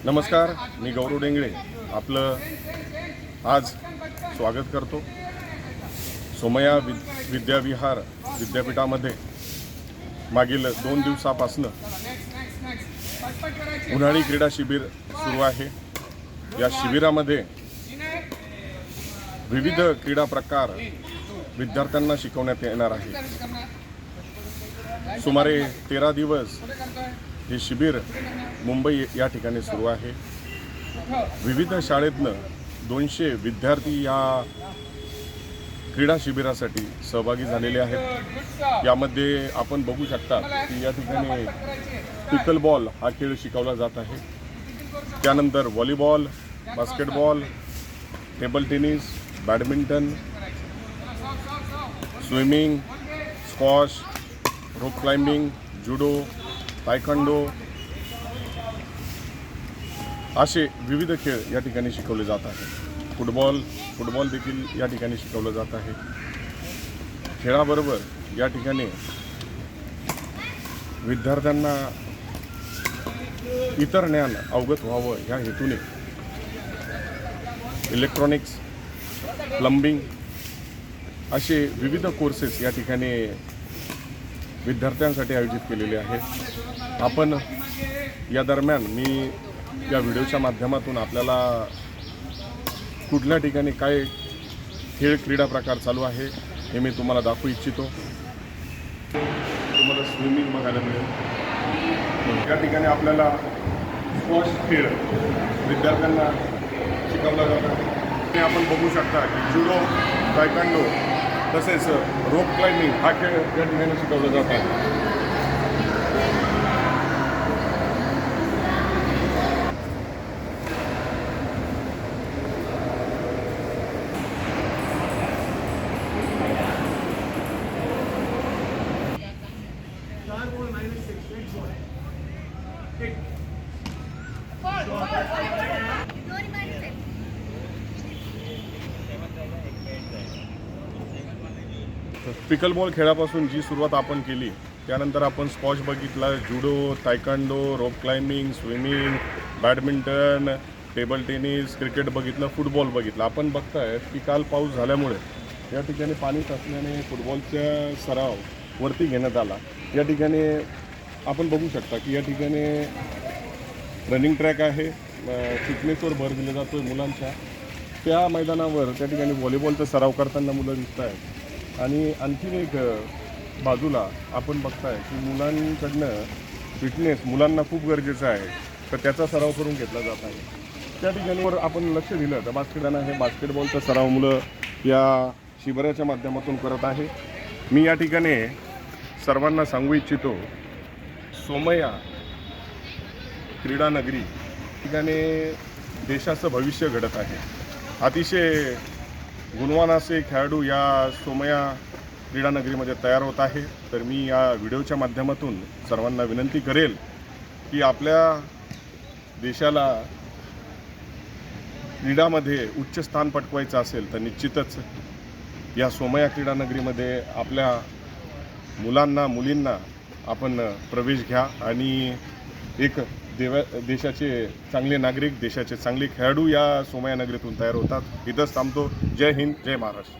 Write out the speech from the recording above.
नमस्कार, मी गौरव डेंगळे आपलं आज स्वागत करतो। सोमया विद्याविहार विद्यापीठामध्ये मागील 2 दिवसापासून उन्हाळी क्रीडा शिबिर सुरू आहे। या शिबिरामध्ये विविध क्रीडा प्रकार विद्यार्थ्यांना शिकवण्यात येणार आहे। सुमारे 13 दिवस हे शिबिर मुंबई या ठिकाणी सुरू आहे। विविध शाळेतनं 200 विद्यार्थी या क्रीडा शिबिरासाठी सहभागी झालेले आहेत। यामध्ये आपण बघू शकता की या ठिकाणी पिकल बॉल हा खेळ शिकवला जात आहे। त्यानंतर volleyball, basketball, table tennis, badminton, swimming, squash, rope climbing, judo, taekwondo असे विविध खेळ या ठिकाणी शिकवले जात आहेत। फुटबॉल देखील या ठिकाणी शिकवलं जात आहे। खेळाबरोबर या ठिकाणी विद्यार्थ्यांना इतर ज्ञान अवगत व्हावं या हेतूने इलेक्ट्रॉनिक्स, प्लंबिंग असे विविध कोर्सेस या ठिकाणी विद्यार्थ्यांसाठी आयोजित केलेले आहेत। आपण या दरम्यान मी या व्हिडिओच्या माध्यमातून आपल्याला कुठल्या ठिकाणी काय खेळ क्रीडा प्रकार चालू आहे हे मी तुम्हाला दाखवू इच्छितो। तुम्हाला स्विमिंग बघायला मिळेल। या ठिकाणी आपल्याला स्क्वॉश खेळ विद्यार्थ्यांना शिकवला जातो। हे आपण बघू शकता की जुडो, तायक्वांडो तसेच रोप क्लाइम्बिंग हा खेळ या ठिकाणी शिकवला जात आहे। पिकल बॉल खेळापासून जी सुरुवात आपण केली, त्यानंतर आपण स्क्वॉश बघितला, judo, taekwondo, rope climbing, swimming, badminton, table tennis, cricket बघितलं, फुटबॉल बघितलं। आपण बघताय की काल पाऊस झाल्यामुळे या ठिकाणी पाणी साचल्याने फुटबॉलचा सराव वरती घेण्यात आला। या ठिकाणी आपण बघू शकता की या ठिकाणी रनिंग ट्रॅक आहे, फिटनेसवर भर दिला जातो आहे मुलांच्या। त्या मैदानावर त्या ठिकाणी व्हॉलीबॉलचा सराव करताना मुलं दिसत आहेत। आणि आणखीन एक बाजूला आपण बघताय की मुलांकडनं फिटनेस मुलांना खूप गरजेचं आहे, तर त्याचा सराव करून घेतला जात आहे। त्या ठिकाणीवर आपण लक्ष दिलं तर बास्केटबॉलचा सराव मुलं या शिबिराच्या माध्यमातून करत आहे। मी या ठिकाणी सर्वांना सांगू इच्छितो, सोमया क्रीडा नगरी ठिकाणी देशाचं भविष्य घडत आहे। अतिशय गुणवान असे खेळाडू या सोमया क्रीडा नगरीमध्ये तयार होत आहे। तर मी या व्हिडिओच्या माध्यमातून सर्वांना विनंती करेल की आपल्या देशाला क्रीडामध्ये उच्च स्थान पटकवायचं असेल तर निश्चितच या सोमया क्रीडा नगरीमध्ये आपल्या मुलांना मुलींना आपण प्रवेश घ्या आणि एक देशाचे चांगले नागरिक, देशाचे चांगले खेळाडू या सोमया नगरीतून तयार होतात। इथंच थांबतो। जय हिंद, जय महाराष्ट्र।